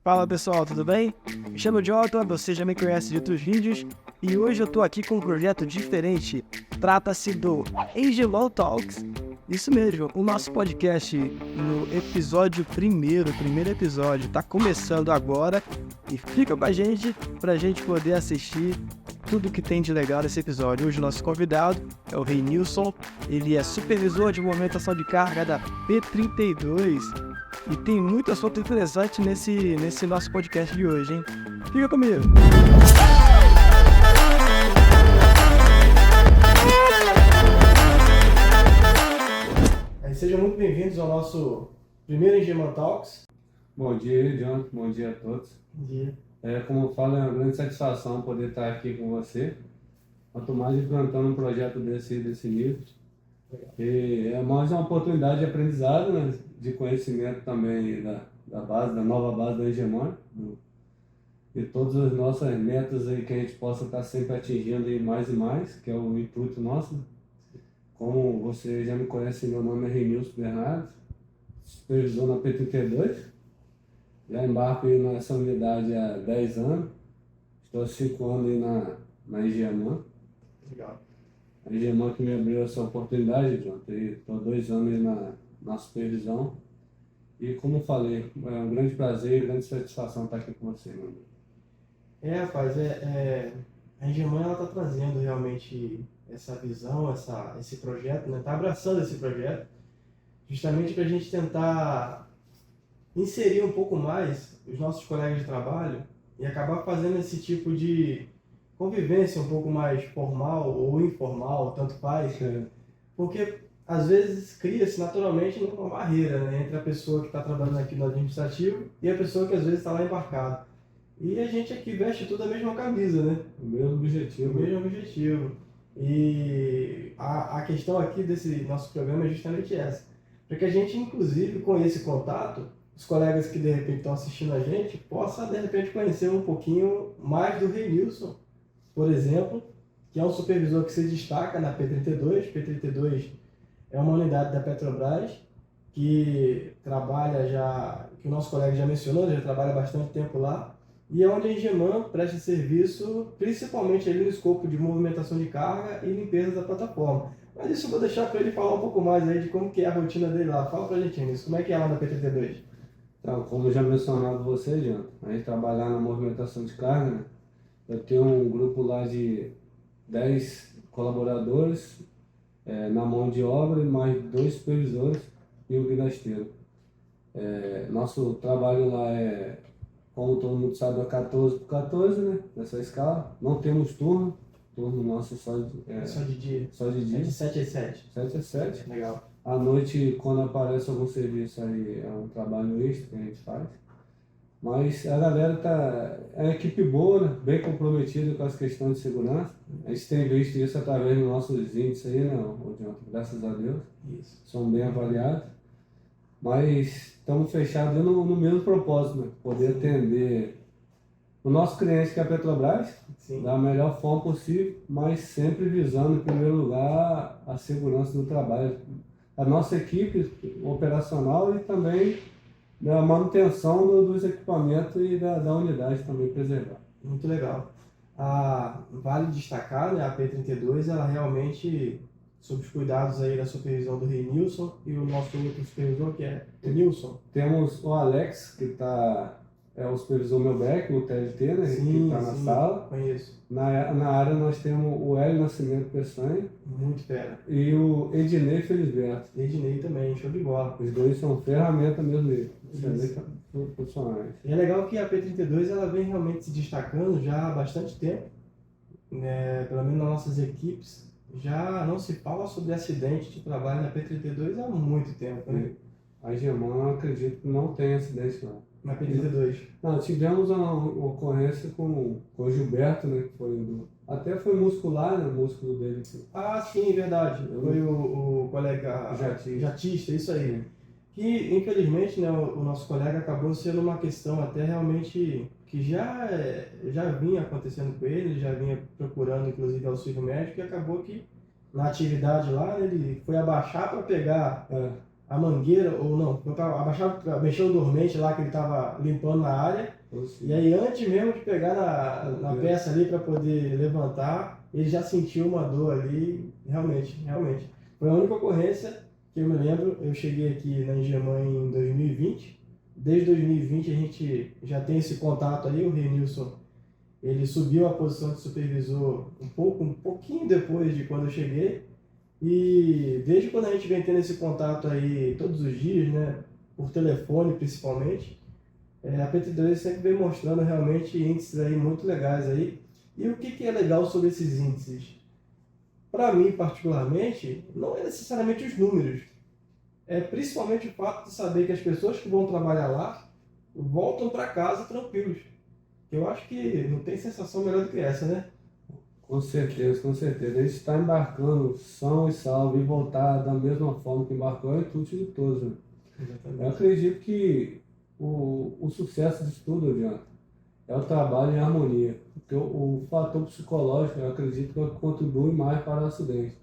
Fala pessoal, tudo bem? Me chamo Jota, você já me conhece de outros vídeos e hoje eu tô aqui com um projeto diferente. Trata-se do Engemon Talks. Isso mesmo, o nosso podcast no episódio primeiro episódio, tá começando agora e fica com a gente pra gente poder assistir tudo que tem de legal nesse episódio. Hoje o nosso convidado é o Reinilson, ele é supervisor de movimentação de carga da P32 e tem muito assunto interessante nesse nosso podcast de hoje, hein? Fica comigo! Sejam muito bem-vindos ao nosso primeiro Engemon Talks. Bom dia, John. Bom dia a todos. Bom dia. Como eu falo, é uma grande satisfação poder estar aqui com você. Quanto mais implantando um projeto desse nível. E é mais uma oportunidade de aprendizado, né? De conhecimento também da nova base da Engemon. E todas as nossas metas aí que a gente possa estar sempre atingindo aí mais e mais, que é o intuito nosso. Como você já me conhece, meu nome é Reinilson Bernardo, supervisor na P32. Já embarco aí nessa unidade há 10 anos. Estou há 5 anos aí na Engemon. Legal. A Engemon que me abriu essa oportunidade, John. Estou há 2 anos aí na supervisão. E como eu falei, é um grande prazer e grande satisfação estar aqui com você, meu amigo. Rapaz, a Engemon ela está trazendo realmente essa visão, esse projeto, né? Está abraçando esse projeto, justamente para a gente tentar inserir um pouco mais os nossos colegas de trabalho e acabar fazendo esse tipo de convivência um pouco mais formal ou informal, tanto faz, porque às vezes cria-se naturalmente uma barreira, né, entre a pessoa que está trabalhando aqui no administrativo e a pessoa que às vezes está lá embarcada. E a gente aqui veste tudo a mesma camisa, né? O mesmo objetivo. O mesmo objetivo. E a questão aqui desse nosso programa é justamente essa. Para que a gente, inclusive, com esse contato, os colegas que de repente estão assistindo a gente, possa de repente conhecer um pouquinho mais do Reinilson, por exemplo, que é um supervisor que se destaca na P32. P32 é uma unidade da Petrobras que trabalha que o nosso colega já mencionou, já trabalha há bastante tempo lá. E é onde a Engemon presta serviço, principalmente ali no escopo de movimentação de carga e limpeza da plataforma. Mas isso eu vou deixar para ele falar um pouco mais aí de como que é a rotina dele lá. Fala pra gente isso, como é que é lá na P32? Então, como já mencionado você, Jean, a gente trabalhar na movimentação de carga, né? Eu tenho um grupo lá de 10 colaboradores na mão de obra e mais 2 supervisores e um guindasteiro. Nosso trabalho lá como todo mundo sabe, é 14x14, né? Nessa escala. Não temos turno nosso é só de dia. Só de dia. É de 7 às 7. 7 às 7. Legal. À noite, quando aparece algum serviço aí, é um trabalho extra que a gente faz. Mas a galera é uma equipe boa, né? Bem comprometida com as questões de segurança. A gente tem visto isso através dos nossos índices aí, né? Graças a Deus. Isso. São bem avaliados. Mas estamos fechados no mesmo propósito, né? Poder atender o nosso cliente, que é a Petrobras, da melhor forma possível, mas sempre visando, em primeiro lugar, a segurança do trabalho. A nossa equipe operacional e também a manutenção dos equipamentos e da unidade também preservar. Muito legal. Vale destacar, né, a P32, ela realmente, sob os cuidados aí da supervisão do Reinilson e o nosso outro supervisor, que é o Nilson. Temos o Alex, que é o supervisor Melbeck, o TLT, né, que está na sala. Conheço. Na área nós temos o Hélio Nascimento Peçanha. Muito fera. E o Ednei Felisberto. Ednei também, show de bola. Os dois são ferramenta mesmo dele. Funcionais. E é legal que a P32 ela vem realmente se destacando já há bastante tempo, né? Pelo menos nas nossas equipes. Já não se fala sobre acidente de trabalho na P32 há muito tempo, né? A Engemon, acredito que não tem acidente lá. Na P32? Não, tivemos uma ocorrência com o Gilberto, né? Que até foi muscular, né? O músculo dele. Sim, verdade. Foi o colega Jatista, isso aí. Que, infelizmente, né, o nosso colega acabou sendo uma questão até realmente que já vinha acontecendo com ele já vinha procurando, inclusive, auxílio médico, e acabou que, na atividade lá, ele foi abaixar para pegar a mangueira, ou não, mexeu o dormente lá que ele estava limpando na área, e aí antes mesmo de pegar na peça ali para poder levantar, ele já sentiu uma dor ali, realmente, realmente. Foi a única ocorrência que eu me lembro. Eu cheguei aqui na Engeman em 2020, desde 2020 a gente já tem esse contato aí. O Renilson, ele subiu a posição de supervisor um pouquinho depois de quando eu cheguei, e desde quando a gente vem tendo esse contato aí todos os dias, né, por telefone principalmente, a PT2 sempre vem mostrando realmente índices aí muito legais aí. E o que é legal sobre esses índices? Para mim, particularmente, não é necessariamente os números, é principalmente o fato de saber que as pessoas que vão trabalhar lá voltam para casa tranquilos. Eu acho que não tem sensação melhor do que essa, né? Com certeza, com certeza. A gente está embarcando são e salvo e voltar da mesma forma que embarcou é o intuito de todos, né? Eu acredito que o sucesso disso tudo, adianta, é o trabalho em harmonia. Porque o fator psicológico, eu acredito que contribui mais para o acidente.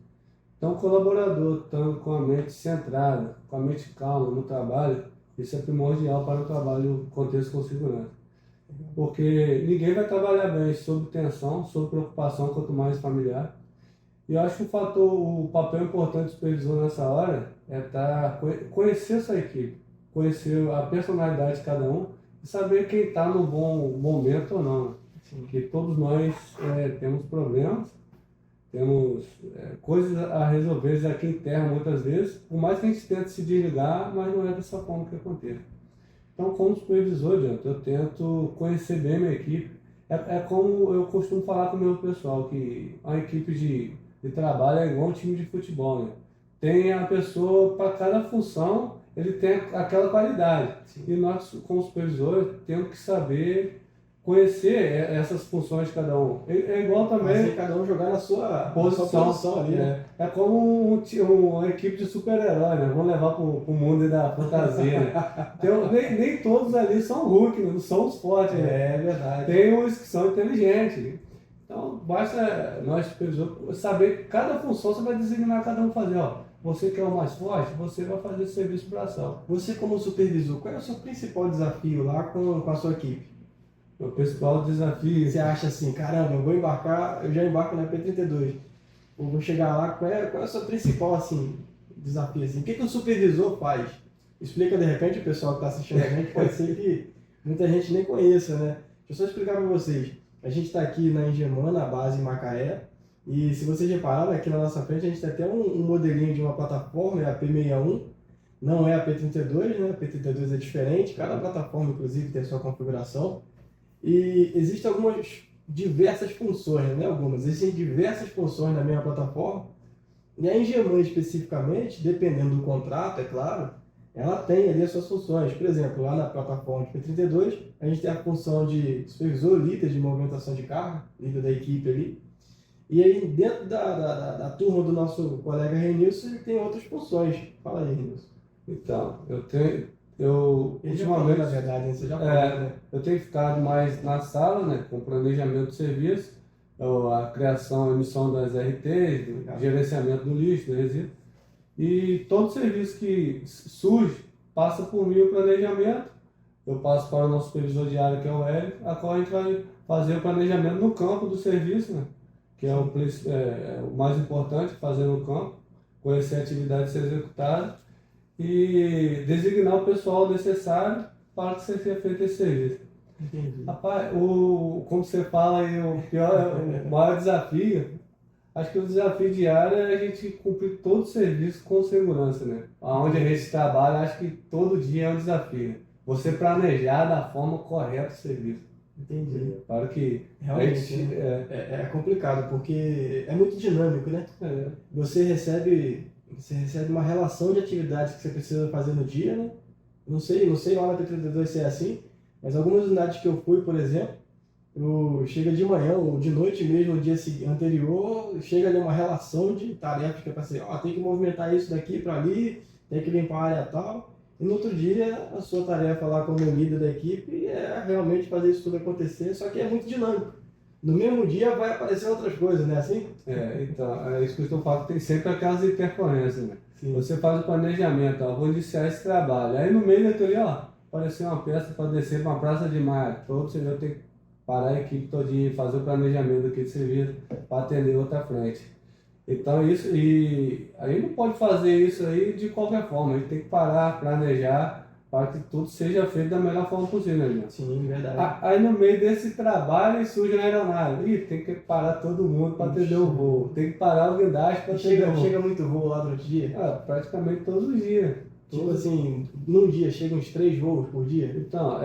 Então, o colaborador estando com a mente centrada, com a mente calma no trabalho, isso é primordial para o trabalho contexto com segurança. Porque ninguém vai trabalhar bem sob tensão, sob preocupação, quanto mais familiar. E eu acho que o papel importante do supervisor nessa hora é conhecer essa equipe, conhecer a personalidade de cada um e saber quem está no bom momento ou não. Porque todos nós temos problemas, temos coisas a resolver aqui em terra muitas vezes, por mais que a gente tente se desligar, mas não é dessa forma que acontece. Então, como supervisor, eu tento conhecer bem a minha equipe. É como eu costumo falar com o meu pessoal, que a equipe de trabalho é igual um time de futebol, né? Tem a pessoa para cada função, ele tem aquela qualidade. Sim. E nós, como supervisores, temos que saber conhecer essas funções de cada um. É igual também... Fazer cada um jogar na sua posição ali, né? É como uma equipe de super-herói, né? Vamos levar para o mundo da fantasia, né? Então, nem todos ali são Hulk, não são os fortes, né? É verdade. Tem uns que são inteligentes. Então, basta nós, supervisores, saber que cada função você vai designar cada um fazer. Ó, você que é o mais forte, você vai fazer esse serviço para ação. Você, como supervisor, qual é o seu principal desafio lá com a sua equipe? O principal desafio... Você acha assim, caramba, eu vou embarcar, eu já embarco na P32. Eu vou chegar lá, qual é o seu principal assim, desafio? Assim? O que o supervisor faz? Explica de repente, o pessoal que está assistindo a gente, pode ser que muita gente nem conheça, né? Deixa eu só explicar para vocês. A gente está aqui na Engeman, na base em Macaé, e se vocês repararam, aqui na nossa frente a gente tem até um modelinho de uma plataforma, é a P61, não é a P32, né? A P32 é diferente, cada plataforma inclusive tem a sua configuração. E existem diversas funções, né? Existem diversas funções na minha plataforma. E a Engeman especificamente, dependendo do contrato, é claro, ela tem ali as suas funções. Por exemplo, lá na plataforma de P32, a gente tem a função de supervisor, líder de movimentação de carga, líder da equipe ali. E aí, dentro da turma do nosso colega Renilson, ele tem outras funções. Fala aí, Renilson. Então, ultimamente, na verdade, você já falou, né? Eu tenho ficado mais na sala, né, com planejamento de serviço, a criação e emissão das RTs, gerenciamento do lixo, do resíduo. E todo serviço que surge passa por mim o planejamento. Eu passo para o nosso supervisor de área, que é o Hélio, a qual a gente vai fazer o planejamento no campo do serviço, né, que é o mais importante, fazer no campo, conhecer a atividade a ser executada e designar o pessoal necessário para que seja feito esse serviço. Entendi. Rapaz, como você fala aí, o maior desafio, acho que o desafio diário é a gente cumprir todo o serviço com segurança, né? Onde a gente trabalha, acho que todo dia é um desafio. Você planejar da forma correta o serviço. Entendi. Para que realmente é complicado, porque é muito dinâmico, né? Você recebe uma relação de atividades que você precisa fazer no dia, né? Não sei lá na P32 se é assim, mas algumas unidades que eu fui, por exemplo, chega de manhã ou de noite mesmo, no dia anterior, chega ali uma relação de tarefas que é para ser, tem que movimentar isso daqui para ali, tem que limpar a área tal, e no outro dia a sua tarefa lá como líder da equipe é realmente fazer isso tudo acontecer, só que é muito dinâmico. no mesmo dia vai aparecer outras coisas, né? Assim? Então, é isso que eu estou falando, tem sempre aquelas intercorrências, né? Sim. Você faz o planejamento, ó, vou iniciar esse trabalho. Aí no meio daquele, ó, apareceu uma peça para descer para uma praça de mar. Todo você já tem que parar a equipe todinha e fazer o planejamento daquele serviço para atender outra frente. Então isso, e aí não pode fazer isso aí de qualquer forma, a gente tem que parar, planejar para que tudo seja feito da melhor forma possível, né, gente? Sim, verdade. Aí no meio desse trabalho surge a aeronave. Ih, tem que parar todo mundo para atender o voo. Tem que parar o guindaste para atender o voo. Chega muito voo lá durante o dia? Praticamente todos os dias. Tipo assim, num dia chegam uns 3 voos por dia? Então,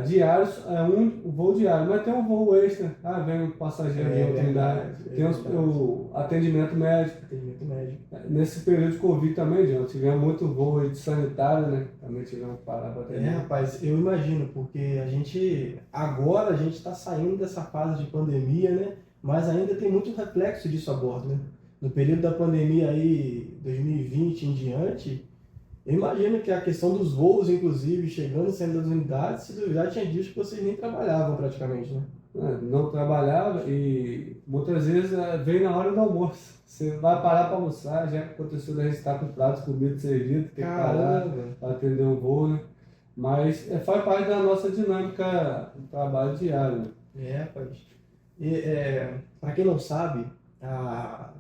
diários é um voo diário, mas tem um voo extra. Vem um passageiro de outra unidade. Tem o atendimento médico. Atendimento médico. Nesse período de Covid também, John, tivemos muito voo aí de sanitário, né? Também tivemos que parar para atender. Rapaz, eu imagino, porque agora a gente está saindo dessa fase de pandemia, né? Mas ainda tem muito reflexo disso a bordo, né? No período da pandemia aí, 2020 em diante, eu imagino que a questão dos voos, inclusive, chegando e saindo das unidades, se duvidar, tinha dias que vocês nem trabalhavam praticamente, né? Não trabalhava e muitas vezes vem na hora do almoço. Você vai parar para almoçar, já aconteceu da gente estar com pratos, comida servido, tem que parar para atender um voo, né? Mas faz parte da nossa dinâmica do trabalho diário, né? Rapaz. E, para quem não sabe,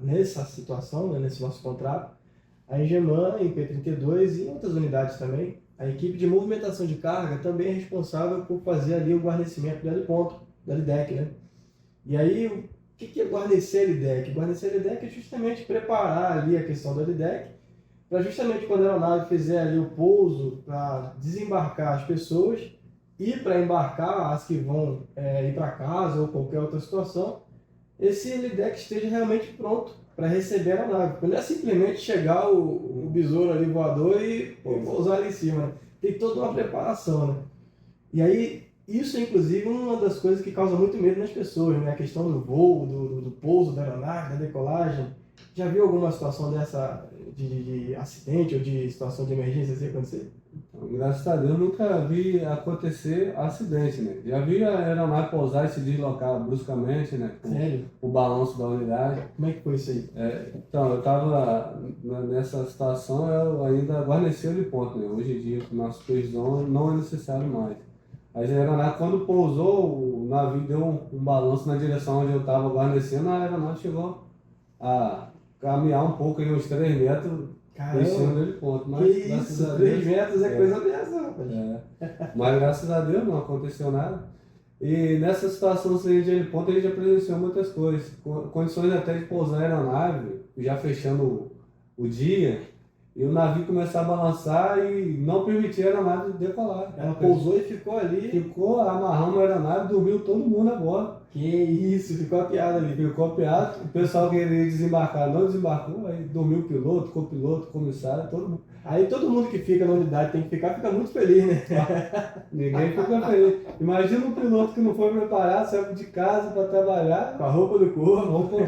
nessa situação, né, nesse nosso contrato, a Engeman, em P-32 e em outras unidades também, a equipe de movimentação de carga também é responsável por fazer ali o guarnecimento do heliponto, da LIDEC, né? E aí, o que é guarnecer a LIDEC? Guarnecer a LIDEC é justamente preparar ali a questão da LIDEC, para justamente quando a aeronave fizer ali o pouso, para desembarcar as pessoas e para embarcar as que vão ir para casa ou qualquer outra situação, esse LIDEC esteja realmente pronto para receber a aeronave. Porque não é simplesmente chegar o besouro ali voador e pousar ali em cima, né? Tem toda uma preparação, né? E aí, isso é inclusive uma das coisas que causa muito medo nas pessoas, né? A questão do voo, do pouso da aeronave, da decolagem. Já viu alguma situação dessa de acidente ou de situação de emergência assim acontecer? Então, graças a Deus nunca vi acontecer acidente, né? Já vi a aeronave pousar e se deslocar bruscamente, né? Sério? O balanço da unidade. Como é que foi isso aí? Então, eu estava nessa situação, eu ainda guarneci o heliponto, né? Hoje em dia, com nossa supervisão, não é necessário mais. Mas a aeronave, quando pousou, o navio deu um balanço na direção onde eu estava guarnecendo, a aeronave chegou a caminhar um pouco, aí, uns 3 metros, em cima do heliponto. Mas, que isso, 3 metros é coisa dessa, rapaz. Mas graças a Deus não aconteceu nada. E nessa situação de heliponto a gente já presenciou muitas coisas. Condições até de pousar a aeronave, já fechando o dia, e o navio começar a balançar e não permitir a aeronave decolar. Ela pousou e ficou ali. Amarramos a aeronave, dormiu todo mundo a bordo. Que isso, ficou a piada ali. Ficou a piada, o pessoal queria desembarcar, não desembarcou, aí dormiu o piloto, copiloto, comissário, todo mundo. Aí todo mundo que fica na unidade tem que fica muito feliz, né? Ninguém fica feliz. Imagina um piloto que não foi preparado, saiu de casa para trabalhar, com a roupa do corpo,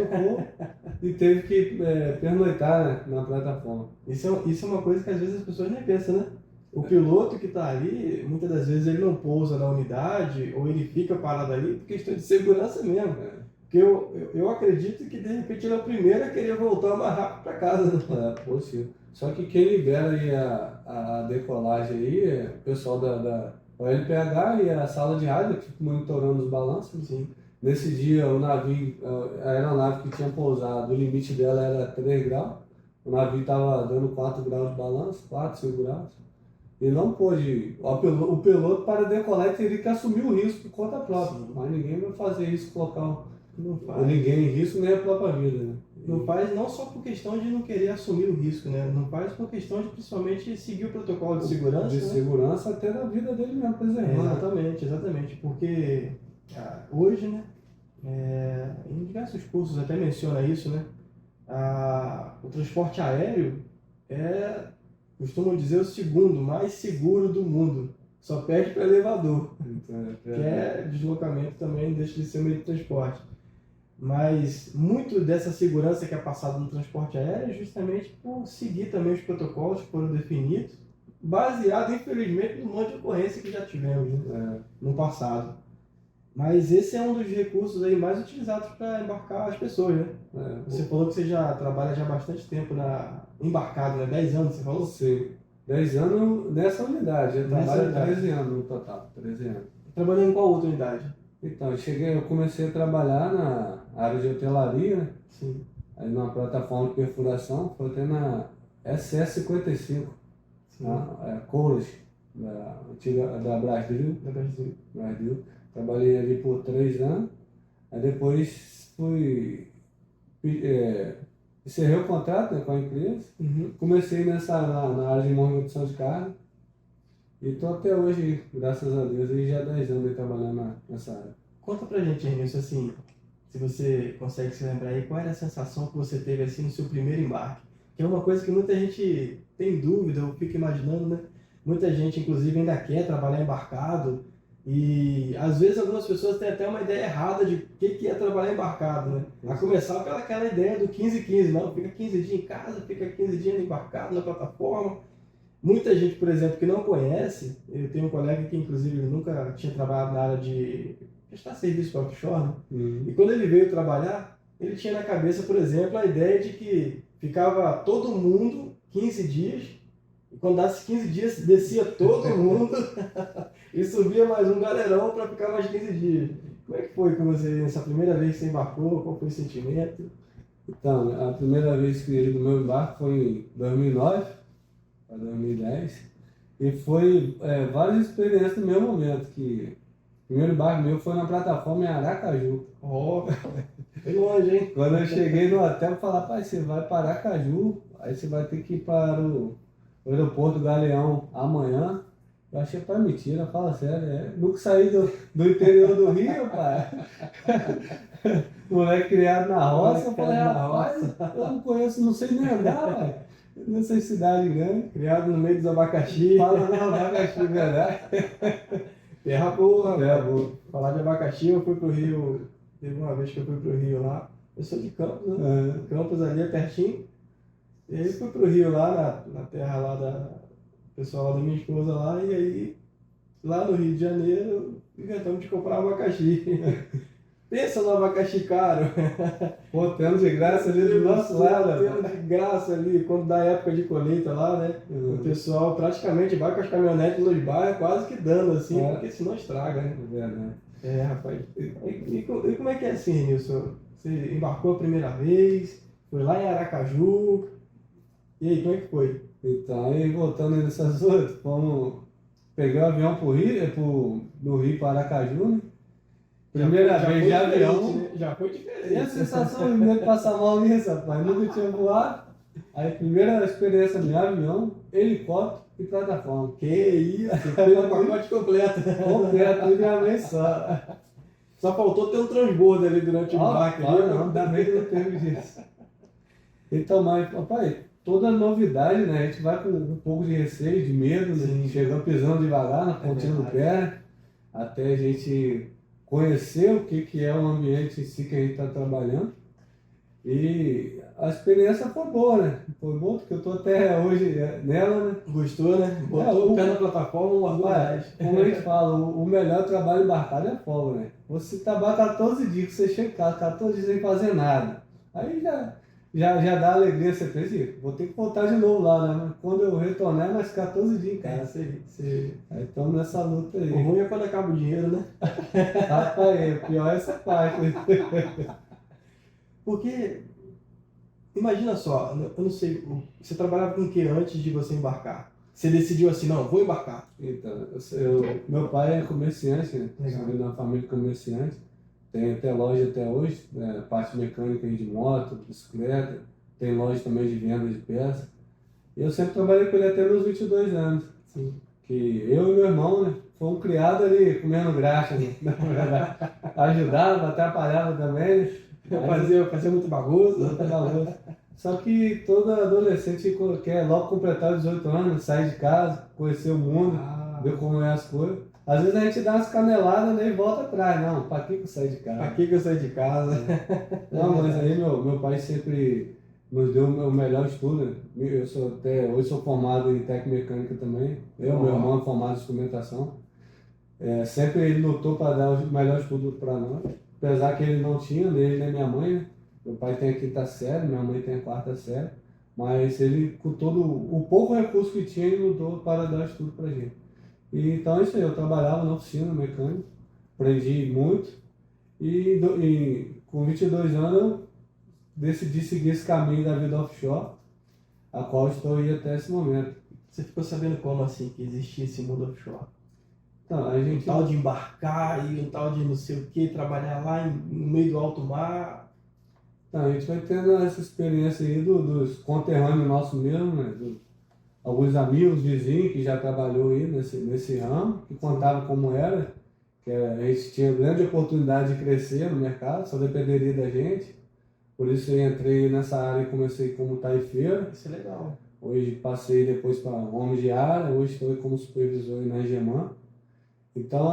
e teve que pernoitar, né, na plataforma. Isso é uma coisa que às vezes as pessoas nem pensam, né? O piloto que está ali, muitas das vezes ele não pousa na unidade ou ele fica parado ali por questão de segurança mesmo. Porque eu acredito que de repente ele é o primeiro a querer voltar mais rápido para casa. Né? Possível. Só que quem libera aí a decolagem aí é o pessoal da LPH e a sala de rádio que fica monitorando os balanços. Sim. Nesse dia o navio, a aeronave que tinha pousado, o limite dela era 3 graus. O navio estava dando 4 graus de balanço, 4, 5 graus. E não pôde. O piloto, para decolar, teria que assumir o risco por conta própria. Sim. Mas ninguém vai fazer isso, colocar ninguém em risco, nem a própria vida. Né? Não faz não só por questão de não querer assumir o risco, né? Não faz por questão de principalmente seguir o protocolo de segurança. De segurança até da vida dele mesmo, preservando. Exatamente. Porque hoje, né? Em diversos cursos até menciona isso, né? O transporte aéreo costumam dizer, o segundo mais seguro do mundo. Só perde para elevador, que deslocamento também deixa de ser meio de transporte. Mas muito dessa segurança que é passada no transporte aéreo é justamente por seguir também os protocolos que foram definidos, baseado, infelizmente, no monte de ocorrência que já tivemos, né? No passado. Mas esse é um dos recursos aí mais utilizados para embarcar as pessoas, né? Você falou que você já trabalha já há bastante tempo embarcado, né? 10 anos, você falou? Sim, 10 anos nessa unidade, eu Nessa trabalho unidade. 13 anos no total, 13 anos. Trabalhou em qual outra unidade? Então, eu comecei a trabalhar na área de hotelaria, né? Sim. Aí numa plataforma de perfuração, foi até na SS55, Coolidge, da antiga da Brasil. Da Brasil. Brasil. Trabalhei ali por 3 anos, aí depois encerrei o contrato, né, com a empresa, Uhum. comecei na área de movimentação de carga e estou até hoje, graças a Deus, aí já há 10 anos aí trabalhando nessa área. Conta pra gente, Renilson, assim, se você consegue se lembrar aí, qual era a sensação que você teve assim no seu primeiro embarque? Que é uma coisa que muita gente tem dúvida, eu fico imaginando, né? Muita gente, inclusive, ainda quer trabalhar embarcado e, às vezes, algumas pessoas têm até uma ideia errada de o que é trabalhar embarcado, né? A começar pelaquela ideia do 15-15, não, fica 15 dias em casa, fica 15 dias embarcado na plataforma. Muita gente, por exemplo, que não conhece, eu tenho um colega que, inclusive, ele nunca tinha trabalhado na área de prestar serviço para offshore, né? E quando ele veio trabalhar, ele tinha na cabeça, por exemplo, a ideia de que ficava todo mundo 15 dias, e quando desse 15 dias, descia todo mundo e subia mais um galerão para ficar mais 15 dias. Como é que foi com você, essa primeira vez que você embarcou? Qual foi o sentimento? Então, a primeira vez que do meu embarque foi em 2009 para 2010 e foi várias experiências no meu momento, que o primeiro embarque meu foi na plataforma em Aracaju. Ó, foi longe, hein? Quando eu cheguei no hotel, eu falei, pai, você vai para Aracaju, aí você vai ter que ir para o aeroporto Galeão amanhã. Eu achei, pai, mentira, fala sério, nunca saí do interior do Rio, pai. Moleque criado na roça, eu falei, rapaz, eu não conheço, não sei nem andar, pai. Nessa cidade grande. Criado no meio dos abacaxi. Fala não, abacaxi, verdade. Terra boa, Terra rapaz. boa. Falar de abacaxi, eu fui pro Rio, teve uma vez que eu fui pro Rio lá. Eu sou de Campos, né? Campos ali é pertinho. E aí eu fui pro Rio lá, na terra lá da pessoal lá da minha esposa lá, e aí lá no Rio de Janeiro inventamos de comprar abacaxi. Pensa no abacaxi caro. Pô, temos de graça ali do nosso lado. Temos de graça ali, quando dá época de colheita lá, né? O pessoal praticamente vai com as caminhonetes nos bairros, quase que dando assim, porque senão estraga, né? Rapaz. E como é que é assim, Nilson? Você embarcou a primeira vez, foi lá em Aracaju, e aí, como é que foi? Então, aí voltando nessas outras, peguei o avião do Rio para Aracaju, né? Primeira vez de avião. Né? Já foi diferente. E a sensação de passar mal nisso, rapaz. Nunca tinha voado. Aí, primeira experiência de avião, helicóptero e plataforma. Que isso, fez o pacote completo. Completo, tudo de uma vez só. Só faltou ter um transbordo ali durante o embarque. Não, ainda bem que não teve disso. Então, mas, papai, toda novidade, né? A gente vai com um pouco de receio, de medo, né? Chegando pisando devagar na pontinha do pé, até a gente conhecer o que é o ambiente em si que a gente está trabalhando. E a experiência foi boa, né? Foi boa porque eu estou até hoje nela, né? Gostou, né? Botou o pé na plataforma, um rapaz, como a gente fala, o melhor trabalho embarcado é folga, né? Você trabalha 14 dias, você chega em casa, 14 dias sem fazer nada. Aí já dá alegria, você pensa, vou ter que voltar de novo lá, né? Mas quando eu retornar, mais 14 dias em casa. Aí estamos nessa luta aí. O ruim é quando acaba o dinheiro, né? Rapaz, pior é essa parte. Porque, imagina só, eu não sei, você trabalhava com o que antes de você embarcar? Você decidiu assim, não, vou embarcar. Então, meu pai é comerciante, né? Sou de uma família comerciante. Tem até loja até hoje, parte mecânica de moto, bicicleta. Tem loja também de venda de peças. E eu sempre trabalhei com ele até meus 22 anos. Sim. Que eu e meu irmão, né? Fomos criados ali comendo graxa, né? Ajudava, atrapalhava também. Fazia muita bagunça. Só que todo adolescente quer logo completar os 18 anos, sair de casa, conhecer o mundo, ver como é as coisas. Às vezes a gente dá umas caneladas, né, e volta atrás. Não, pra que eu saí de casa? Pra que eu saí de casa? Não, mas aí meu pai sempre nos deu o melhor estudo. Hoje sou formado em técnica mecânica também. Meu irmão é formado em instrumentação. Sempre ele lutou para dar o melhor estudo para nós, apesar que ele não tinha, nem ele nem minha mãe, né? Meu pai tem a quinta série, minha mãe tem a quarta série, mas ele, com todo o pouco recurso que tinha, ele lutou para dar estudo para gente. E, então é isso aí, eu trabalhava na oficina mecânica, aprendi muito, e com 22 anos eu decidi seguir esse caminho da vida offshore, a qual estou aí até esse momento. Você ficou sabendo como assim que existia esse mundo offshore? Então, a Um gente... tal de embarcar e um tal de não sei o que, trabalhar lá no meio do alto mar. Então, a gente vai tendo essa experiência aí dos conterrâneos nossos mesmo, né? Alguns amigos, vizinhos que já trabalhou aí nesse ramo, que contavam como era, que a gente tinha grande oportunidade de crescer no mercado, só dependeria da gente. Por isso eu entrei nessa área e comecei como taifeiro. Isso é legal. Hoje passei depois para homem de área, hoje estou como supervisor na Egeman. Então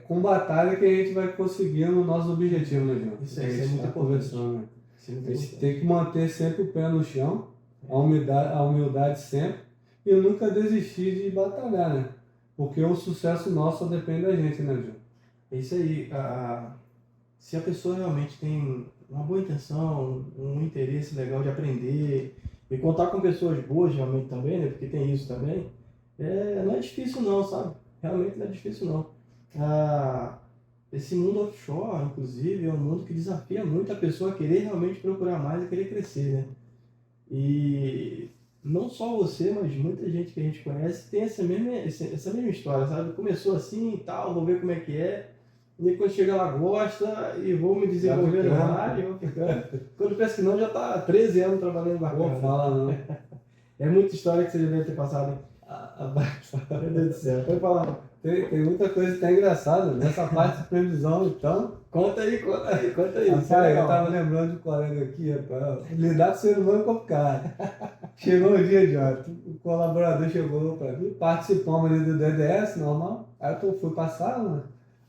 com batalha que a gente vai conseguindo o nosso objetivo, né, João? Isso A é gente muito tá importante. conversando, né? Isso é muito A gente importante. tem que manter sempre o pé no chão, a humildade sempre, e nunca desistir de batalhar, né? Porque o sucesso nosso só depende da gente, né, João? É isso aí. Se a pessoa realmente tem uma boa intenção, um interesse legal de aprender e contar com pessoas boas realmente também, né? Porque tem isso também. Não é difícil não, sabe? Realmente não é difícil não. Esse mundo offshore, inclusive, é um mundo que desafia muito a pessoa a querer realmente procurar mais e querer crescer, né? E não só você, mas muita gente que a gente conhece tem essa mesma história, sabe? Começou assim e tal, vou ver como é que é. E aí, quando chega lá, gosta e vou me desenvolvendo na área, vou ficando. Quando pensa que não, já está há 13 anos trabalhando bacana. Pô, fala não. É muita história que você já deve ter passado, hein? Meu Deus do céu, pode falar. Tem muita coisa que tá engraçada nessa parte de previsão, então. Conta aí. Isso é Rapaz, legal. eu tava lembrando de um colega aqui, rapaz. Lidar com ser humano é complicado. Chegou o dia, Jota, o colaborador chegou para mim, participamos ali do DDS, normal. Aí eu fui passar, né,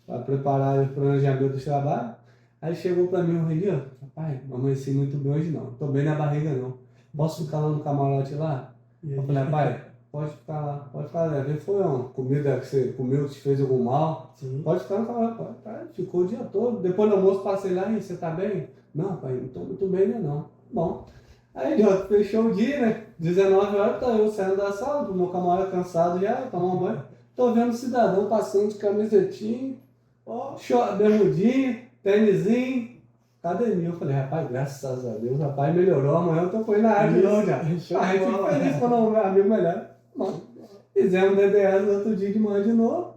para preparar o planejamento do trabalho. Aí chegou para mim um dia, rapaz, não amanheci muito bem hoje não, tô bem na barriga não. Posso ficar lá no camarote lá? Eu falei, rapaz, pode ficar lá, pode ficar lá. Foi uma comida que você comeu, te fez algum mal? Sim. Pode ficar no camarote, pode. Tá, ficou o dia todo. Depois do almoço passei lá e você tá bem? Não, pai, não tô muito bem ainda não. Bom. Aí, ó, fechou o dia, né? 19 horas, tá eu saindo da sala, do meu camarada cansado já, tomar um banho. Tô vendo um cidadão passando de camisetinha, bermudinho, tênisinho, academia. Eu falei, rapaz, graças a Deus, rapaz, melhorou. Amanhã eu tô com ele na área de novo já. A gente fica feliz quando o meu amigo melhor. Bom, fizemos DDS no outro dia de manhã de novo.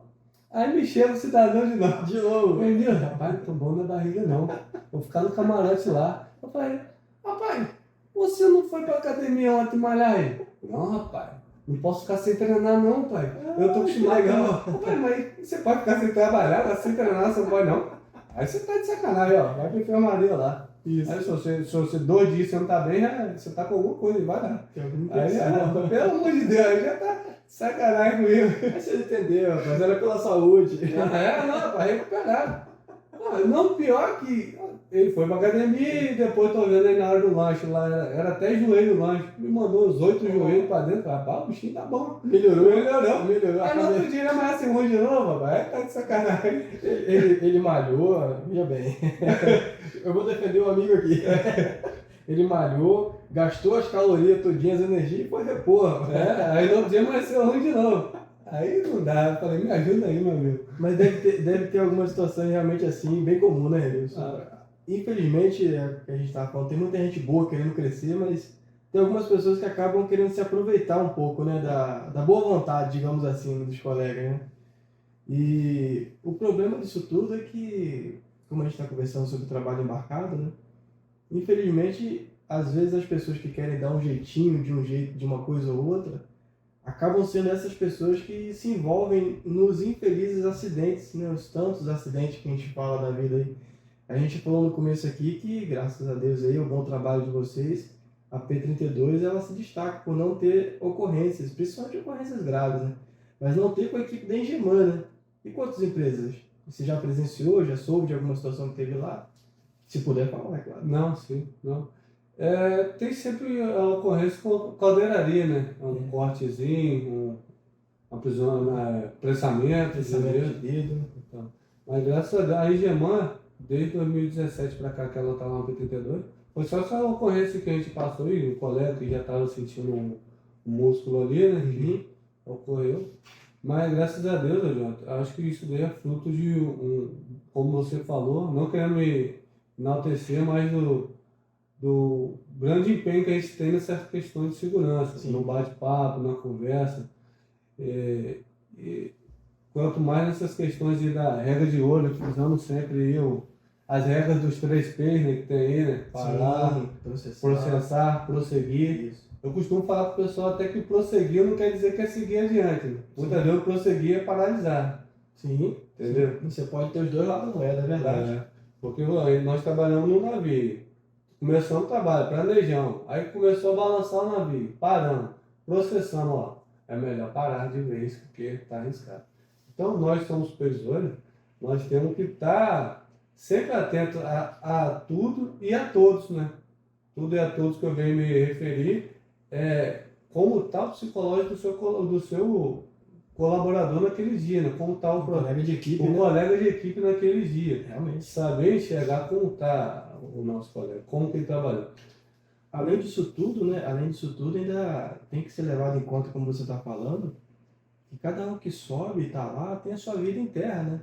Aí me chega o cidadão de novo. De novo. Entendeu? Rapaz, não tô bom na barriga não. Vou ficar no camarote lá. Eu falei, rapaz, você não foi pra academia ontem malhar aí? Não, rapaz. Não posso ficar sem treinar não, pai. Eu tô acostumado. legal. Pai, mas você pode ficar sem trabalhar, mas sem treinar você não pode não. Aí você tá de sacanagem, ó. Vai pra enfermaria lá. Isso. Aí se você 2 dias você não tá bem, você tá com alguma coisa, vai lá. Tem alguma Aí, coisa. pelo amor de Deus, aí já tá sacanagem comigo. Mas você entendeu, rapaz. Era pela saúde. Não, pra recuperar. Não, pior que ele foi pra academia e depois tô vendo aí na hora do lanche lá, era até joelho no lanche. Me mandou os 8 joelhos pra dentro. Rapaz, o bichinho tá bom. Melhorou. Aí no outro dia ele amanhece ruim de novo, rapaz. Tá de sacanagem. Ele malhou, veja bem. Eu vou defender o amigo aqui. Ele malhou, gastou as calorias todinhas, as energias e foi repor. Aí no outro dia amanheceu ruim de novo. Aí não dá, eu falei, me ajuda aí, meu amigo. Mas deve ter algumas situações realmente assim, bem comum, né, Renilson? Infelizmente, é o que a gente estava falando, tem muita gente boa querendo crescer, mas tem algumas pessoas que acabam querendo se aproveitar um pouco, né, da boa vontade, digamos assim, dos colegas, né? E o problema disso tudo é que, como a gente está conversando sobre o trabalho embarcado, né, infelizmente, às vezes as pessoas que querem dar um jeitinho de uma coisa ou outra, acabam sendo essas pessoas que se envolvem nos infelizes acidentes, né, os tantos acidentes que a gente fala da vida aí. A gente falou no começo aqui que, graças a Deus aí, o bom trabalho de vocês, a P32, ela se destaca por não ter ocorrências, principalmente ocorrências graves, né? Mas não ter com a equipe da Engeman, né? E quantas empresas? Você já presenciou, já soube de alguma situação que teve lá? Se puder falar, é claro. Não, sim, não. Tem sempre a ocorrência com caldeiraria, né? Um cortezinho, pressamento, Pensamento de dedo. então, mas graças a Deus, a Engeman, desde 2017 para cá, que ela está lá no P32, foi só essa ocorrência que a gente passou e o colega que já estava sentindo um músculo ali, né, que ocorreu. Mas graças a Deus, Jota, acho que isso daí é fruto de como você falou, não querendo me enaltecer, mas do grande empenho que a gente tem nessas questões de segurança, Sim. no bate-papo, na conversa. E quanto mais nessas questões da regra de ouro, que usamos sempre as regras dos 3Ps, né, que tem aí, né? Parar, Sim, processar, prosseguir. Isso. Eu costumo falar para o pessoal até que prosseguir não quer dizer que é seguir adiante. Né? Muitas vezes prosseguir é paralisar. Sim. Entendeu? Sim. Você pode ter os dois lados da moeda, é verdade. Porque nós trabalhamos no navio. Começamos o trabalho, planejamos. Aí começou a balançar o navio. Paramos. Processamos, ó. É melhor parar de vez, porque está arriscado. Então, nós somos supervisores, nós temos que estar sempre atentos a tudo e a todos, né? Tudo e a todos que eu venho me referir, como está o psicológico do seu colaborador naquele dia, né? Como está o colega de equipe, o colega de equipe naquele dia. Realmente. Saber enxergar como está o nosso colega, como que ele trabalhou. Além disso tudo, né? Além disso tudo, ainda tem que ser levado em conta, como você está falando, que cada um que sobe e está lá tem a sua vida em terra, né?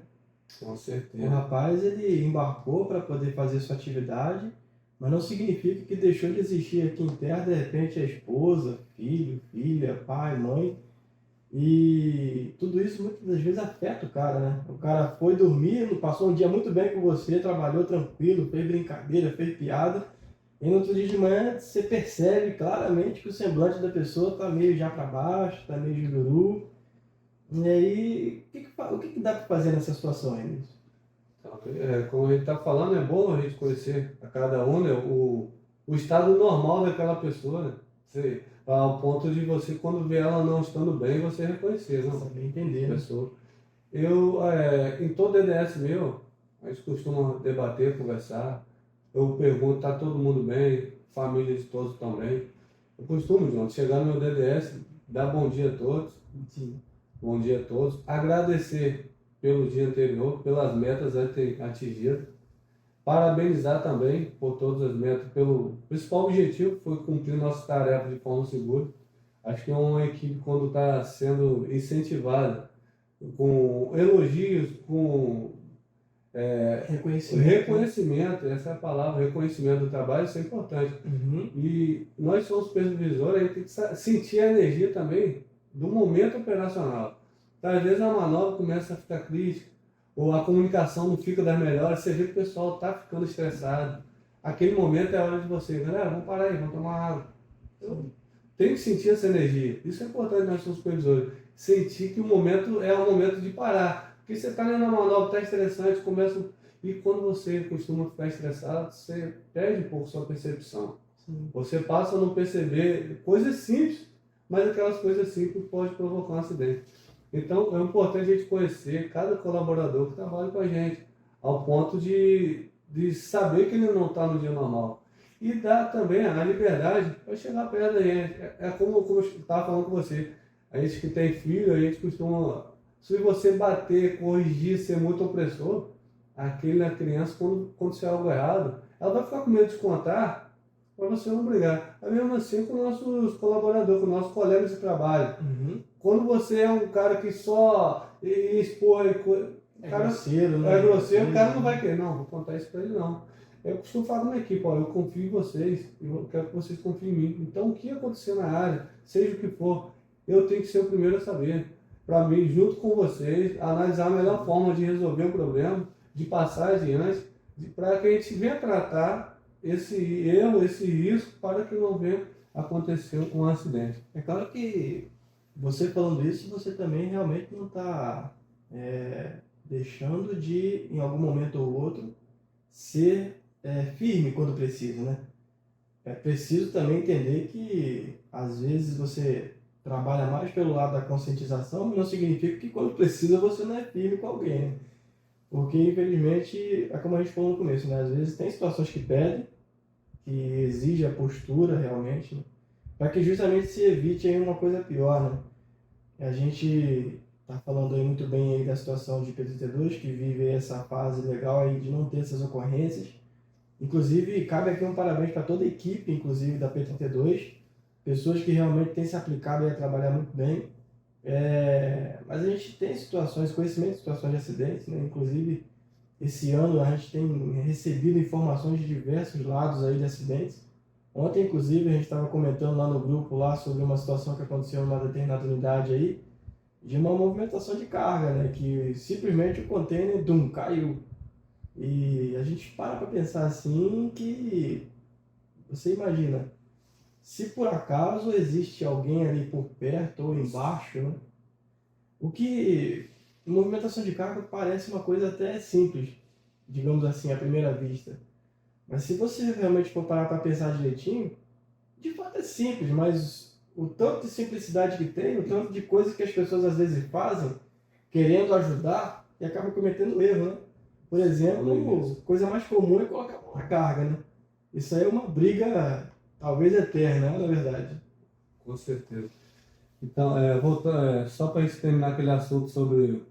Com O certeza. rapaz, ele embarcou para poder fazer sua atividade, mas não significa que deixou de existir aqui em terra, de repente, a esposa, filho, filha, pai, mãe. E tudo isso muitas das vezes afeta o cara, né? O cara foi dormir, passou um dia muito bem com você, trabalhou tranquilo, fez brincadeira, fez piada. E no outro dia de manhã você percebe claramente que o semblante da pessoa está meio já para baixo, está meio jururu. E aí, o que dá para fazer nessa situação, Enes? Então, como a gente está falando, é bom a gente conhecer a cada um, né, o estado normal daquela pessoa, né? Ao ponto de você, quando vê ela não estando bem, você reconhecer, não? Saber entender, né? Pessoa. Em todo DDS meu, a gente costuma debater, conversar. Eu pergunto, tá todo mundo bem? Família de todos estão bem? Eu costumo, João, chegar no meu DDS, dar bom dia a todos. Sim. Bom dia a todos. Agradecer pelo dia anterior, pelas metas atingidas. Parabenizar também por todas as metas, pelo principal objetivo, que foi cumprir nossa tarefa de forma segura. Acho que é uma equipe, quando está sendo incentivada, com elogios, com reconhecimento, essa é a palavra, reconhecimento do trabalho, isso é importante. Uhum. E nós somos supervisores, a gente tem que sentir a energia também do momento operacional. Então, às vezes a manobra começa a ficar crítica, ou a comunicação não fica das melhores, você vê que o pessoal está ficando estressado. Aquele momento é a hora de você, galera, vamos parar aí, vamos tomar água. Tem que sentir essa energia. Isso é importante nós somos supervisores. Sentir que o momento é o momento de parar. Porque você está lendo a manobra, está estressante, e quando você costuma ficar estressado, você perde um pouco sua percepção. Sim. Você passa a não perceber coisas simples, mas aquelas coisas simples podem provocar um acidente. Então, é importante a gente conhecer cada colaborador que trabalha com a gente, ao ponto de saber que ele não está no dia normal. E dar também a liberdade para chegar perto da gente. Como eu estava falando com você, a gente que tem filho, a gente costuma, se você bater, corrigir, ser muito opressor, aquela criança, quando tiver algo errado, ela vai ficar com medo de contar para você não brigar. É mesmo assim com nossos colaboradores, com nossos colegas de trabalho. Uhum. Quando você é um cara que só expõe, grosseiro, né? O cara não vai querer, não, vou contar isso para ele não. Eu costumo falar na equipe, ó, eu confio em vocês, eu quero que vocês confiem em mim. Então, o que acontecer na área, seja o que for, eu tenho que ser o primeiro a saber. Para mim, junto com vocês, analisar a melhor forma de resolver o problema, de passar adiante, para que a gente venha tratar esse erro, esse risco, para que não venha acontecer um acidente. É claro que você falando isso, você também realmente não está deixando de, em algum momento ou outro, ser firme quando precisa, né? É preciso também entender que, às vezes, você trabalha mais pelo lado da conscientização, mas não significa que quando precisa você não é firme com alguém, né? Porque, infelizmente, é como a gente falou no começo, né? Às vezes tem situações que pedem, que exigem a postura realmente, né? Para que justamente se evite aí uma coisa pior, né? A gente está falando aí muito bem aí da situação de PT-T2, que vive essa fase legal aí de não ter essas ocorrências. Inclusive, cabe aqui um parabéns para toda a equipe, inclusive da PT-T2, pessoas que realmente têm se aplicado aí a trabalhar muito bem. Mas a gente tem situações, conhecimento de situações de acidentes, né? Inclusive, esse ano a gente tem recebido informações de diversos lados aí de acidentes. Ontem, inclusive, a gente estava comentando lá no grupo lá sobre uma situação que aconteceu numa determinada unidade aí, de uma movimentação de carga, né? Que simplesmente o container, caiu. E a gente para pensar assim que você imagina, se por acaso existe alguém ali por perto ou embaixo, né? O que movimentação de carga parece uma coisa até simples, digamos assim, à primeira vista. Mas se você realmente for parar para pensar direitinho, de fato é simples, mas o tanto de simplicidade que tem, o tanto de coisas que as pessoas às vezes fazem, querendo ajudar, e acabam cometendo erro, né? Por exemplo, coisa mais comum é colocar a mão na carga, né? Isso aí é uma briga, talvez eterna, né, na verdade. Com certeza. Então, voltando, só para a gente terminar aquele assunto sobre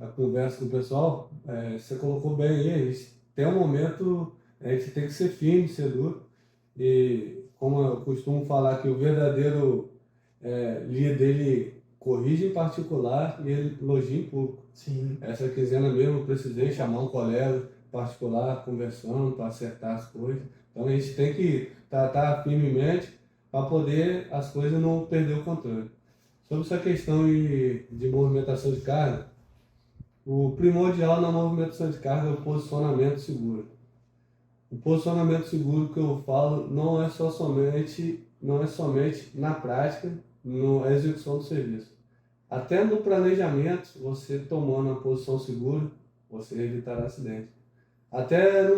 a conversa com o pessoal, você colocou bem aí, a gente tem um momento, a gente tem que ser firme, ser duro, e como eu costumo falar que o verdadeiro líder dele corrige em particular e ele elogia em público. Sim. Essa quinzena mesmo eu precisei chamar um colega particular, conversando para acertar as coisas. Então a gente tem que tratar firmemente para poder as coisas não perder o controle. Sobre essa questão de movimentação de carga, o primordial na movimentação de carga é o posicionamento seguro. O posicionamento seguro que eu falo não é somente na prática, na execução do serviço. Até no planejamento, você tomando a posição segura, você evitará acidente. Até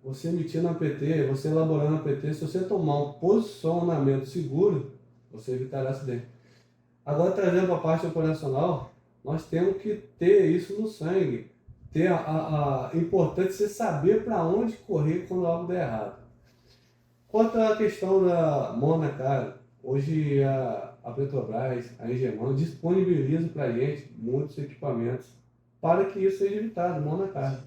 você emitindo a PT, você elaborando a PT, se você tomar um posicionamento seguro, você evitará acidente. Agora, trazendo para a parte operacional, nós temos que ter isso no sangue. Importante você saber para onde correr quando algo der errado. Quanto à questão da mão na cara, hoje a Petrobras, a Engemão, disponibiliza para a gente muitos equipamentos para que isso seja evitado, mão na cara.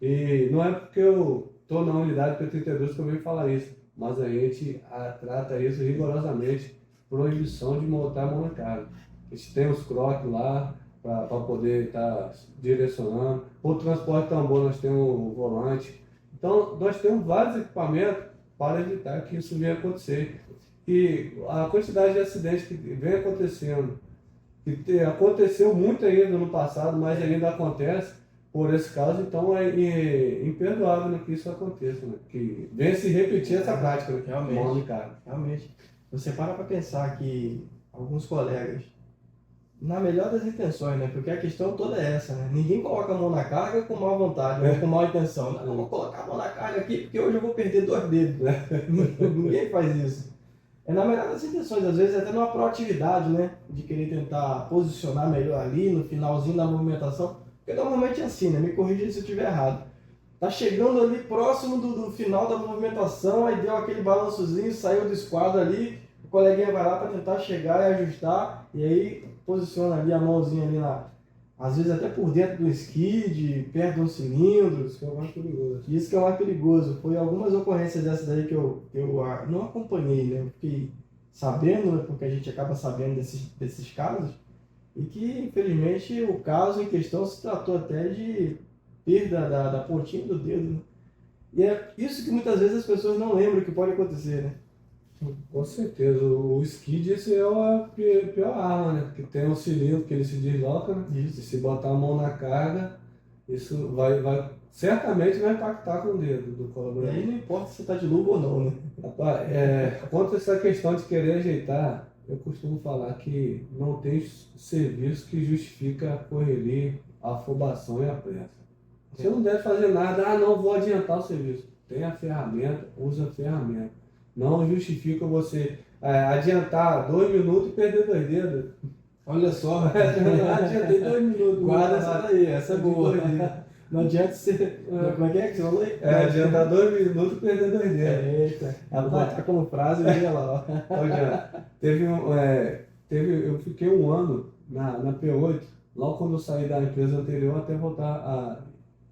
E não é porque eu estou na unidade P32 que eu venho falar isso, mas a gente trata isso rigorosamente, proibição de montar a mão na cara. A gente tem os croques lá para poder estar direcionando. O transporte tambor nós temos o volante. Então nós temos vários equipamentos para evitar que isso venha acontecer. E a quantidade de acidentes que vem acontecendo, que aconteceu muito ainda no passado, mas ainda acontece por esse caso, então é imperdoável, né, que isso aconteça, né? Que venha se repetir essa prática, né? Realmente, realmente. Você para pensar que alguns colegas, na melhor das intenções, né? Porque a questão toda é essa, né? Ninguém coloca a mão na carga com má vontade, ou com má intenção. Não, eu vou colocar a mão na carga aqui porque hoje eu vou perder 2 dedos. Ninguém faz isso. É na melhor das intenções, às vezes até numa proatividade, né? De querer tentar posicionar melhor ali, no finalzinho da movimentação. Porque normalmente é assim, né? Me corrija se eu estiver errado. Tá chegando ali próximo do final da movimentação, aí deu aquele balançozinho, saiu do esquadro ali, o coleguinha vai lá para tentar chegar e ajustar, e aí posiciona ali a mãozinha ali às vezes até por dentro do skid, perto de um cilindro. Isso que é o mais perigoso. Isso que é o mais perigoso. Foi algumas ocorrências dessas daí que eu não acompanhei, né? Eu fiquei sabendo, né? Porque a gente acaba sabendo desses casos, e que infelizmente o caso em questão se tratou até de perda da pontinha do dedo, né? E é isso que muitas vezes as pessoas não lembram que pode acontecer, né? Com certeza, o skid esse é a pior arma, né? Que tem um cilindro que ele se desloca, né? Isso. E se botar a mão na carga, isso certamente vai impactar com o dedo do E colaborador. aí não importa se está de luva ou não, né? Rapaz, quanto a essa questão de querer ajeitar, eu costumo falar que não tem serviço que justifica a correria, a afobação e a pressa. Você não deve fazer nada, não vou adiantar o serviço. Tem a ferramenta, usa a ferramenta. Não justifica você adiantar 2 minutos e perder 2 dedos. Olha só, Adiantei 2 minutos. guarda essa daí, essa é boa. Não adianta você. Como é que você falou aí? Adiantar 2 minutos e perder 2 dedos. Eita, vou botar como frase e veja lá. Teve eu fiquei um ano na P8, logo quando eu saí da empresa anterior até voltar a.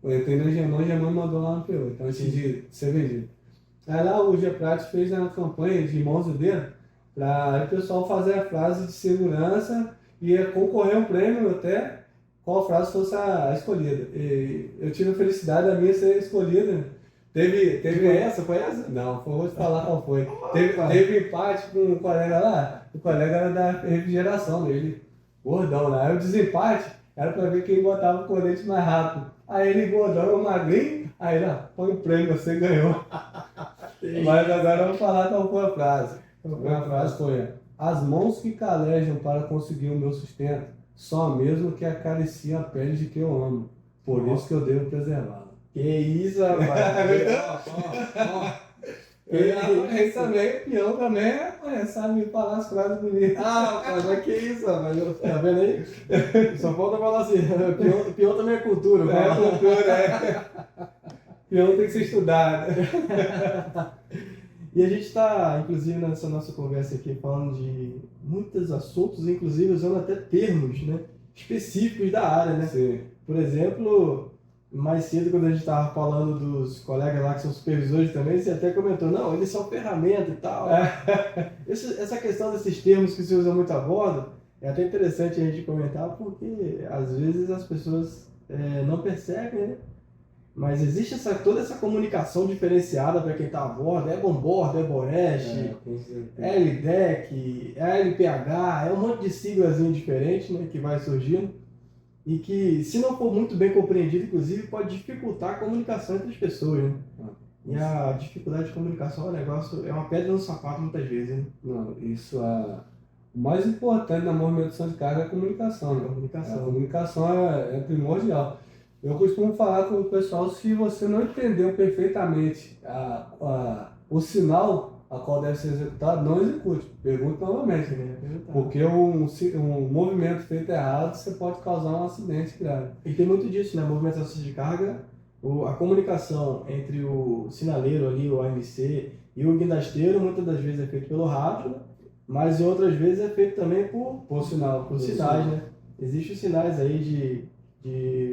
Eu entrei na Gemão, a Gemão me mandou lá no P8, antes de ser vendido. Aí lá o Geprati fez uma campanha de mãos e dedos para o pessoal fazer a frase de segurança e ia concorrer a um prêmio até qual frase fosse a escolhida. E eu tive a felicidade da minha ser escolhida. Foi essa? Foi essa? Não, vou te falar qual foi. Pai. Teve empate com um colega lá, o colega era da refrigeração dele, gordão lá. Aí o desempate era para ver quem botava o colete mais rápido. Aí ele gordão, magrinho, aí lá, põe o prêmio, você ganhou. Mas agora eu vou falar qual foi a frase. A frase foi: as mãos que calejam para conseguir o meu sustento são a mesma que acariciam a pele de quem eu amo. Por isso que eu devo preservá-la. Que isso, rapaz. Ele também, peão também, sabe falar as frases bonitas. Ah, rapaz, mas que isso, rapaz? Tá vendo aí? Só falta falar assim, peão também é cultura. É cultura, é. Peão tem que ser estudado. E a gente está, inclusive, nessa nossa conversa aqui, falando de muitos assuntos, inclusive usando até termos, né, específicos da área, né? Sim. Por exemplo, mais cedo, quando a gente estava falando dos colegas lá que são supervisores também, você até comentou, não, eles são ferramenta e tal. Essa questão desses termos que se usa muito a bordo, é até interessante a gente comentar, porque às vezes as pessoas não percebem, né? Mas existe toda essa comunicação diferenciada para quem está a bordo, é Bombordo, é Boreste, é LDEC, é LPH, é um monte de siglazinho diferente, né, que vai surgindo e que, se não for muito bem compreendido, inclusive, pode dificultar a comunicação entre as pessoas, né? E a dificuldade de comunicação é um negócio, é uma pedra no sapato muitas vezes, né? Não, isso é... O mais importante na movimentação de carga é a comunicação, né? A comunicação é primordial. Eu costumo falar com o pessoal, se você não entendeu perfeitamente o sinal a qual deve ser executado, não execute. Pergunte novamente. Porque um movimento feito errado, você pode causar um acidente grave. E tem muito disso, né? Movimentação de carga, a comunicação entre o sinaleiro ali, o AMC, e o guindasteiro, muitas das vezes é feito pelo rádio, né? Mas em outras vezes é feito também por sinais, né? Existem os sinais aí de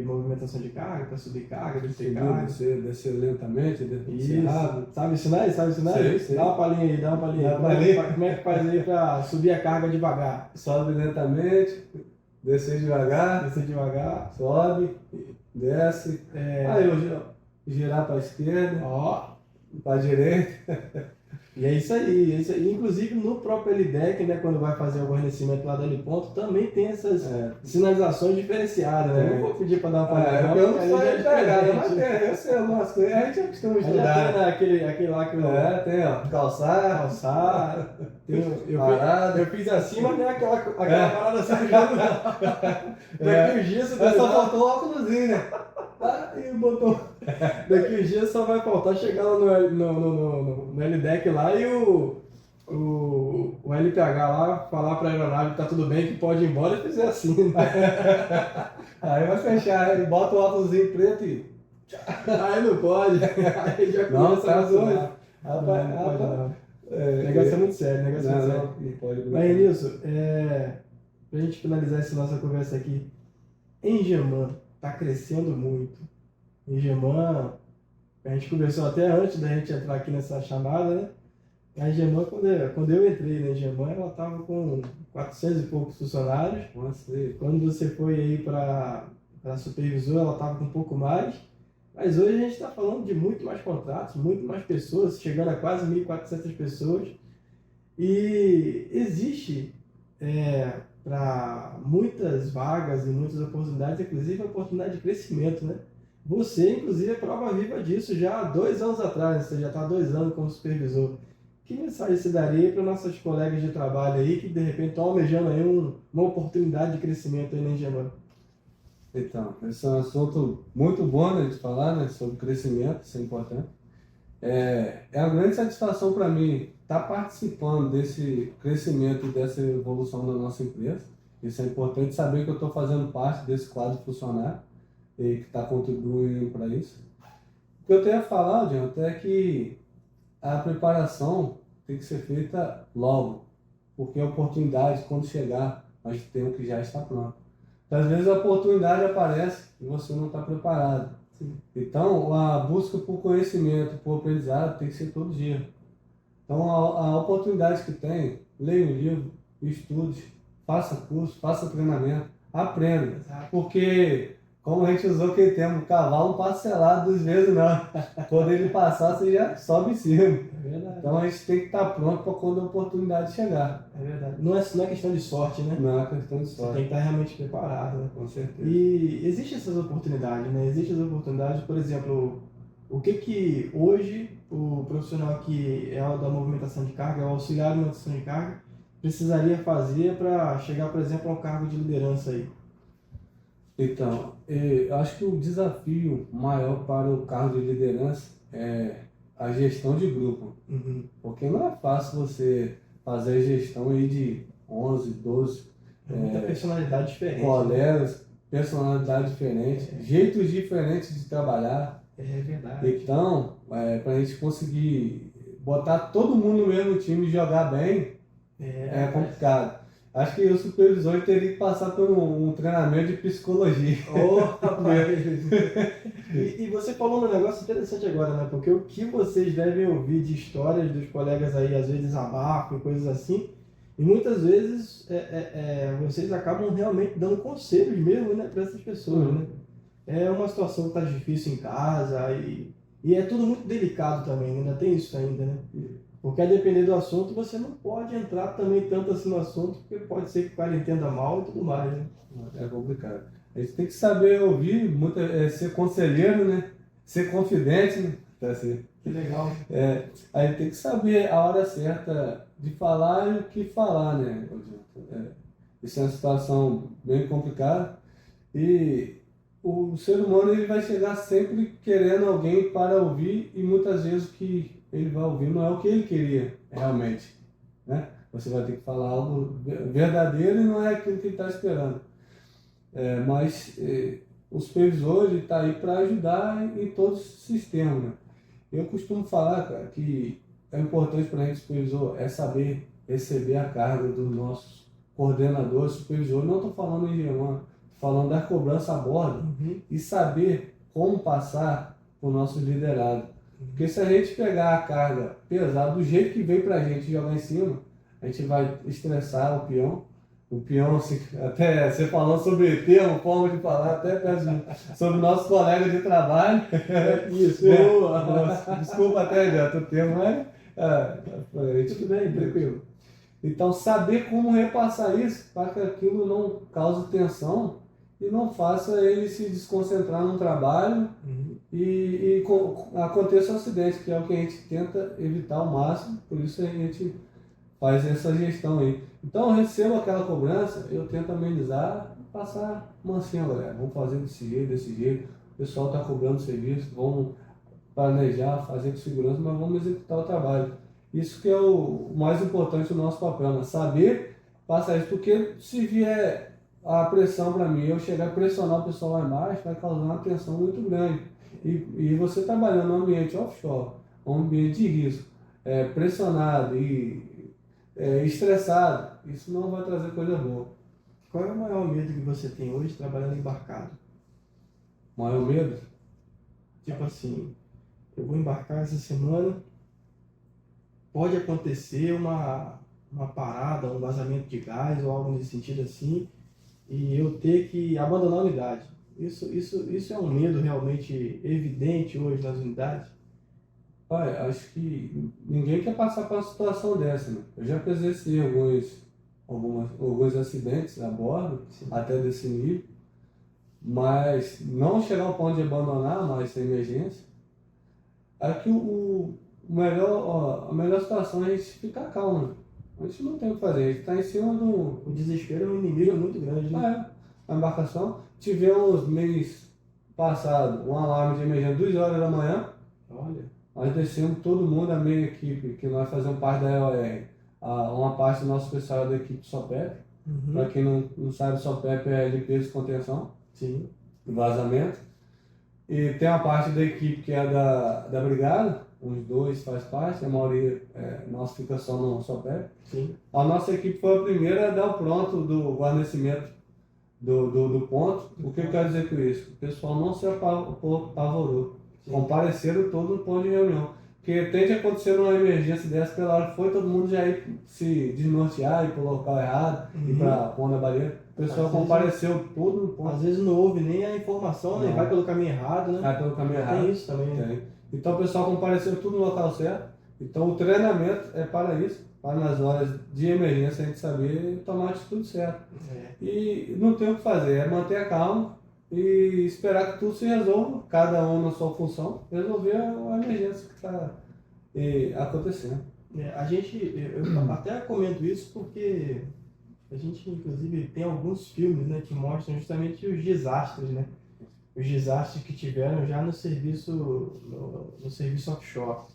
movimentação de carga, para subir carga, descer carga. Descer lentamente, descer rápido. Sabe os sinais? Sei. Dá uma palhinha aí, dá uma palhinha. Como é que faz aí para subir a carga devagar? Sobe lentamente, descer devagar, sobe, desce. Aí eu girar para a esquerda, para a direita. E é isso aí, Inclusive no próprio LDEC, né, quando vai fazer o guarnecimento lá do heliponto, também tem essas sinalizações diferenciadas, né? Não vou pedir para dar uma palhinha. Eu não sou empregado, mas tem, eu sei algumas coisas, a gente costuma estudar. Já tem aquele lá que eu... tem, ó, calçar. Parada. Eu fiz assim, mas não é aquela parada assim do jogo, não. Daqui uns dias você só faltou o óculosinho, né? E botou. Daqui uns dias só vai faltar chegar lá no LDEC lá e o LPH lá falar pra aeronave que tá tudo bem, que pode ir embora e fizer assim. Aí vai fechar, ele bota o óculosinho preto e... Aí não pode. Aí já começa a zoar. O negócio é muito sério, Não pode. Mas, Renilson, pra gente finalizar essa nossa conversa aqui, Engemã tá crescendo muito. Engemã, a gente conversou até antes da gente entrar aqui nessa chamada, né? A Engemã, quando eu entrei na Engemã, ela estava com 400 e poucos funcionários. Nossa. Quando você foi aí para supervisor, ela estava com um pouco mais. Mas hoje a gente está falando de muito mais contratos, muito mais pessoas, chegando a quase 1.400 pessoas. E existe, para muitas vagas e muitas oportunidades, inclusive a oportunidade de crescimento, né? Você, inclusive, é prova viva disso já há 2 anos atrás, você já está há 2 anos como supervisor. Que mensagem você daria para nossos colegas de trabalho aí que, de repente, estão almejando aí uma oportunidade de crescimento aí na Engemã? Então, esse é um assunto muito bom, né, de falar, né, sobre crescimento, isso é importante. É uma grande satisfação para mim estar participando desse crescimento e dessa evolução da nossa empresa. Isso é importante, saber que eu estou fazendo parte desse quadro funcionário e que está contribuindo para isso. O que eu tenho a falar, Jonathan, é que a preparação tem que ser feita logo, porque a oportunidade, quando chegar, nós temos que já estar pronto. Então, às vezes a oportunidade aparece e você não está preparado. Sim. Então, a busca por conhecimento, por aprendizado, tem que ser todo dia. Então, a oportunidade que tem, leia um livro, estude, faça curso, faça treinamento, aprenda. Exato. Porque, como a gente usou aquele termo, o cavalo não passa selado 2 vezes, não. Quando ele passar, você já sobe em cima. É verdade. Então, a gente tem que estar pronto para quando a oportunidade chegar. É verdade. Não é questão de sorte, né? Não é questão de Você sorte. tem que estar realmente preparado, né? Com certeza. E existem essas oportunidades, né? Existem as oportunidades, por exemplo, o que hoje o profissional que é o da movimentação de carga, é o auxiliar de movimentação de carga, precisaria fazer para chegar, por exemplo, a um cargo de liderança aí? Então, eu acho que o desafio maior para o cargo de liderança é a gestão de grupo. Uhum. Porque não é fácil você fazer a gestão aí de 11, 12 É muita personalidade diferente. colegas, personalidade diferente, jeitos diferentes de trabalhar. É verdade. Então, para a gente conseguir botar todo mundo no mesmo time e jogar bem, é complicado. Acho que o supervisor teria que passar por um treinamento de psicologia. Oh, rapaz! E você falou um negócio interessante agora, né? Porque o que vocês devem ouvir de histórias dos colegas aí, às vezes desabafo e coisas assim, e muitas vezes vocês acabam realmente dando conselhos mesmo, né, para essas pessoas, né? É uma situação que está difícil em casa e é tudo muito delicado também, ainda tem isso ainda, né? Porque a depender do assunto, você não pode entrar também tanto assim no assunto, porque pode ser que o cara entenda mal e tudo mais, né? É complicado. A gente tem que saber ouvir, ser conselheiro, né? Ser confidente, né? Tá certo. Que legal. A gente tem que saber a hora certa de falar e o que falar, né? Isso é uma situação bem complicada e o ser humano ele vai chegar sempre querendo alguém para ouvir e muitas vezes o que ele vai ouvir não é o que ele queria realmente, né? Você vai ter que falar algo verdadeiro e não é aquilo que ele está esperando. Mas o supervisor está aí para ajudar em todos os sistemas, né? Eu costumo falar, cara, que é importante para a gente, supervisor, é saber receber a carga dos nossos coordenadores, supervisores. Não estou falando em G1, estou falando da cobrança a bordo e saber como passar para o nosso liderado. Porque se a gente pegar a carga pesada do jeito que veio para a gente jogar em cima, a gente vai estressar o peão. O peão, até você falou sobre termo, forma de falar, até sobre o nosso colega de trabalho. Isso, Desculpa até, já, o termo, mas tudo bem, tranquilo. Então, saber como repassar isso para que aquilo não cause tensão e não faça ele se desconcentrar no trabalho e aconteça um acidente, que é o que a gente tenta evitar ao máximo, por isso a gente faz essa gestão aí. Então, eu recebo aquela cobrança, eu tento amenizar, passar mansinho, galera. Vamos fazer desse jeito. O pessoal está cobrando serviço, vamos planejar, fazer com segurança, mas vamos executar o trabalho. Isso que é o mais importante do nosso papel, né? Saber passar isso, porque se vier a pressão para mim, eu chegar a pressionar o pessoal lá embaixo, vai causar uma tensão muito grande. E você trabalhando no ambiente offshore, um ambiente de risco, pressionado e estressado, isso não vai trazer coisa boa. Qual é o maior medo que você tem hoje trabalhando embarcado? Maior medo? Tipo assim, eu vou embarcar essa semana, pode acontecer uma parada, um vazamento de gás ou algo nesse sentido assim, e eu ter que abandonar a unidade. Isso é um medo realmente evidente hoje nas unidades? Pai, acho que ninguém quer passar por uma situação dessa, né? Eu já presenciei alguns acidentes a bordo, até desse nível, mas não chegar ao ponto de abandonar mais essa emergência. Acho que a melhor situação é a gente ficar calmo. A gente não tem o que fazer, a gente está em cima do... O desespero é um inimigo muito grande, né? A embarcação. Tivemos mês passado um alarme de emergência 2 horas da manhã. Olha. Nós descemos todo mundo, a meia equipe, que nós fazemos parte da EOR, uma parte do nosso pessoal da equipe SOPEP. Para quem não sabe, SOPEP é limpeza e contenção. Sim. Vazamento. E tem uma parte da equipe que é da brigada, uns 2 faz parte, a maioria nossa fica só no sopé. Sim. A nossa equipe foi a primeira a dar o pronto do guarnecimento do ponto. O que eu quero dizer com isso? O pessoal não se apavorou. Sim. Compareceram todos no ponto de reunião. Porque tende a acontecer uma emergência dessa, pela hora que foi, todo mundo já ia se desnortear, ir para o local errado, ir para a ponta da barreira. O pessoal Às vezes compareceu tudo no ponto. Às vezes não houve nem a informação, né? Não. Vai pelo caminho errado, né? Vai pelo caminho errado. Tem isso também, né? Tem. Então o pessoal compareceu tudo no local certo. Então o treinamento é para isso, para nas horas de emergência a gente saber tomar a atitude certa. E não tem o que fazer, é manter a calma e esperar que tudo se resolva, cada um na sua função, resolver a emergência que está acontecendo. Eu até comento isso porque a gente, inclusive, tem alguns filmes, né, que mostram justamente os desastres, né? Os desastres que tiveram já no serviço offshore.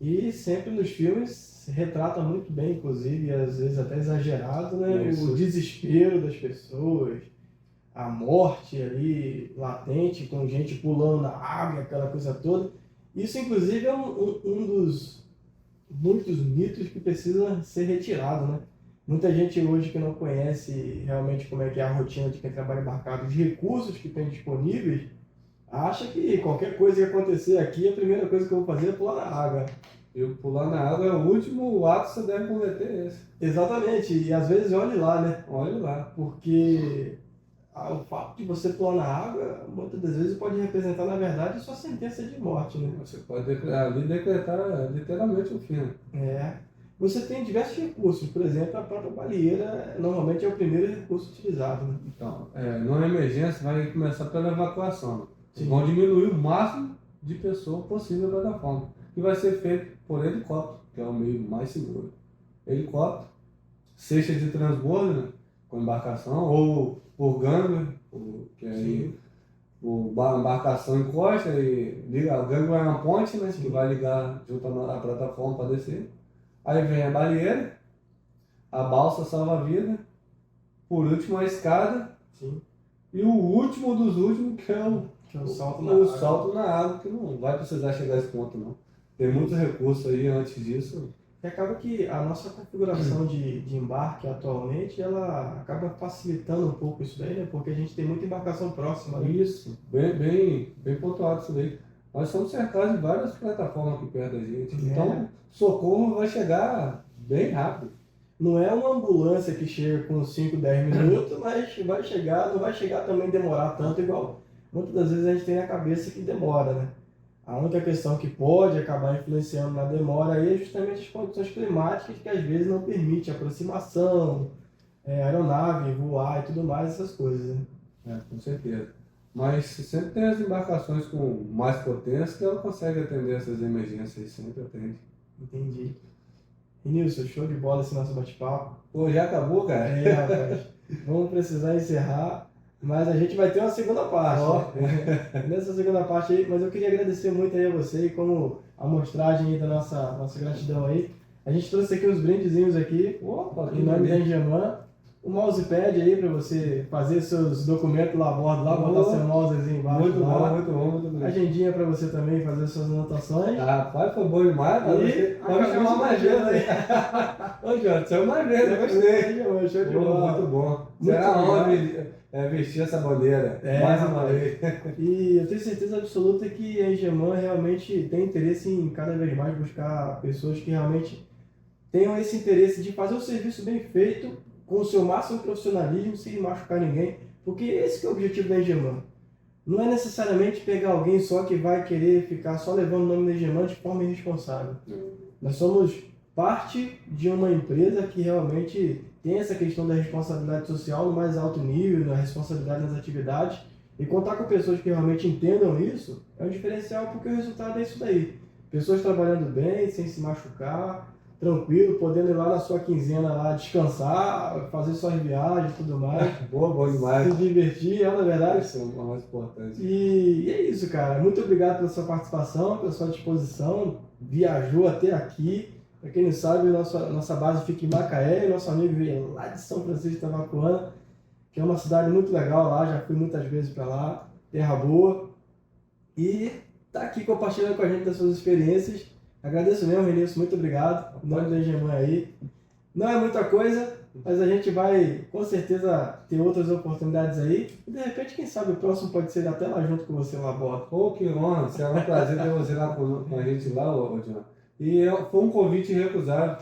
E sempre nos filmes se retrata muito bem, inclusive, e às vezes até exagerado, né? Isso. O desespero das pessoas, a morte ali latente, com gente pulando na água, aquela coisa toda. Isso, inclusive, é um dos muitos mitos que precisa ser retirado, né? Muita gente hoje que não conhece realmente como é que é a rotina de quem trabalha embarcado, os recursos que tem disponíveis, acha que qualquer coisa que acontecer aqui, a primeira coisa que eu vou fazer é pular na água. Eu pular na água é o último ato que você deve cometer esse. Exatamente, e às vezes olhe lá, né? Olhe lá. Porque o fato de você pular na água, muitas das vezes pode representar, na verdade, sua sentença de morte, né? Você pode decretar literalmente o fim. Você tem diversos recursos, por exemplo, a própria baleeira normalmente é o primeiro recurso utilizado, né? Então, numa emergência vai começar pela evacuação. Sim. Vão diminuir o máximo de pessoas possível da plataforma, que vai ser feito por helicóptero, que é o meio mais seguro. Helicóptero, cesta de transbordo, né, com embarcação, ou por gangway, que aí a embarcação encosta e liga. O gangway é uma ponte, né, que vai ligar junto à plataforma para descer. Aí vem a baleeira, a balsa salva-vida, por último a escada. Sim. E o último dos últimos, que é o salto na água, que não vai precisar chegar a esse ponto, não. Tem muito recurso aí antes disso. E acaba que a nossa configuração de embarque atualmente, ela acaba facilitando um pouco isso daí, né? Porque a gente tem muita embarcação próxima, né? Isso, bem pontuado isso daí. Nós somos cercados de várias plataformas aqui perto da gente. Então, socorro vai chegar bem rápido. Não é uma ambulância que chega com 5, 10 minutos, mas vai chegar, não vai chegar também demorar tanto, igual muitas das vezes a gente tem na cabeça que demora, né? A única questão que pode acabar influenciando na demora aí é justamente as condições climáticas que às vezes não permitem aproximação, aeronave, voar e tudo mais, essas coisas, né? Com certeza. Mas sempre tem as embarcações com mais potência que ela consegue atender essas emergências, sempre atende. Entendi. E Nilson, show de bola esse nosso bate-papo. Pô, já acabou, cara? Rapaz. Vamos precisar encerrar, mas a gente vai ter uma segunda parte. Nessa segunda parte aí, mas eu queria agradecer muito aí a você e como amostragem aí da nossa gratidão aí. A gente trouxe aqui uns brindezinhos aqui, em nome da Engeman. O mousepad aí para você fazer seus documentos lá a bordo, lá, botar seu mousezinho embaixo. Muito bom. Agendinha para você também fazer suas anotações. Rapaz, foi bom demais. Pode chamar mais vezes aí. Ô, Jorge, saiu mais vezes, eu gostei. Show de bola. Muito bom. Será onde vestir essa bandeira mais uma vez. E eu tenho certeza absoluta que a Engeman realmente tem interesse em cada vez mais buscar pessoas que realmente tenham esse interesse de fazer o serviço bem feito, com o seu máximo profissionalismo, sem machucar ninguém, porque esse que é o objetivo da Engeman. Não é necessariamente pegar alguém só que vai querer ficar só levando o nome da Engeman de forma irresponsável. Nós somos parte de uma empresa que realmente tem essa questão da responsabilidade social no mais alto nível, na responsabilidade nas atividades, e contar com pessoas que realmente entendam isso é um diferencial, porque o resultado é isso daí. Pessoas trabalhando bem, sem se machucar, tranquilo, podendo ir lá na sua quinzena lá descansar, fazer suas viagens e tudo mais. Bom demais. Se divertir, na verdade. Isso é o mais importante. E é isso, cara. Muito obrigado pela sua participação, pela sua disposição. Viajou até aqui. Para quem não sabe, nossa base fica em Macaé, e nosso amigo veio lá de São Francisco de Itabapoana, que é uma cidade muito legal lá, já fui muitas vezes para lá, terra boa. E estar aqui compartilhando com a gente das suas experiências. Agradeço mesmo, Renilson, muito obrigado. Em nome da Engeman aí. Não é muita coisa, mas a gente vai com certeza ter outras oportunidades aí. E de repente, quem sabe o próximo pode ser até lá junto com você lá, Bota. Pô, que honra, será um prazer ter você lá com a gente lá, ô John. E foi um convite irrecusável.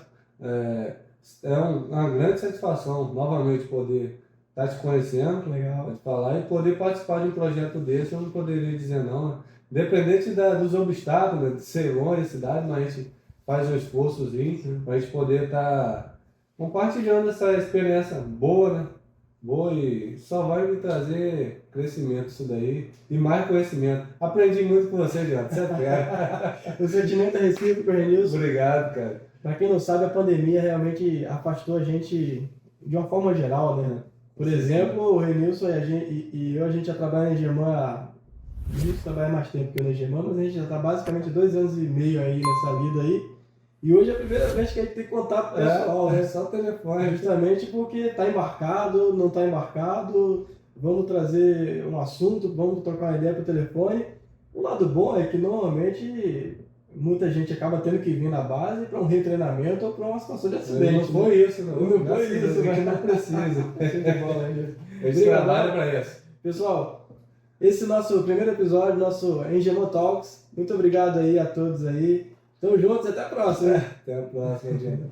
Uma grande satisfação, novamente, poder estar te conhecendo, Legal. pode falar, e poder participar de um projeto desse, eu não poderia dizer não, né? Independente dos obstáculos, né, de ser longe da cidade, mas a gente faz um esforçozinho para a gente poder estar compartilhando essa experiência boa, né? Boa, e só vai me trazer crescimento isso daí e mais conhecimento. Aprendi muito com você, Jonathan, você é fera. O sentimento é recíproco, Renilson. Obrigado, cara. Para quem não sabe, a pandemia realmente afastou a gente de uma forma geral, né? Por exemplo, o Renilson e eu, a gente já trabalha na Engeman, o Renilson trabalha mais tempo que eu na Engeman, mas a gente já está basicamente 2 anos e meio aí nessa vida aí. E hoje é a primeira vez que a gente tem contato pessoal, né? Só o telefone. Justamente porque está embarcado, não está embarcado, vamos trazer um assunto, vamos trocar uma ideia por telefone. O lado bom é que normalmente muita gente acaba tendo que vir na base para um retreinamento ou para uma situação de acidente. Não foi isso, não. Não foi isso, A gente não precisa. A gente Obrigado. trabalha para isso. Pessoal, esse é o nosso primeiro episódio, nosso Engeman Talks. Muito obrigado aí a todos aí. Tamo juntos, até a próxima. Até a próxima, gente.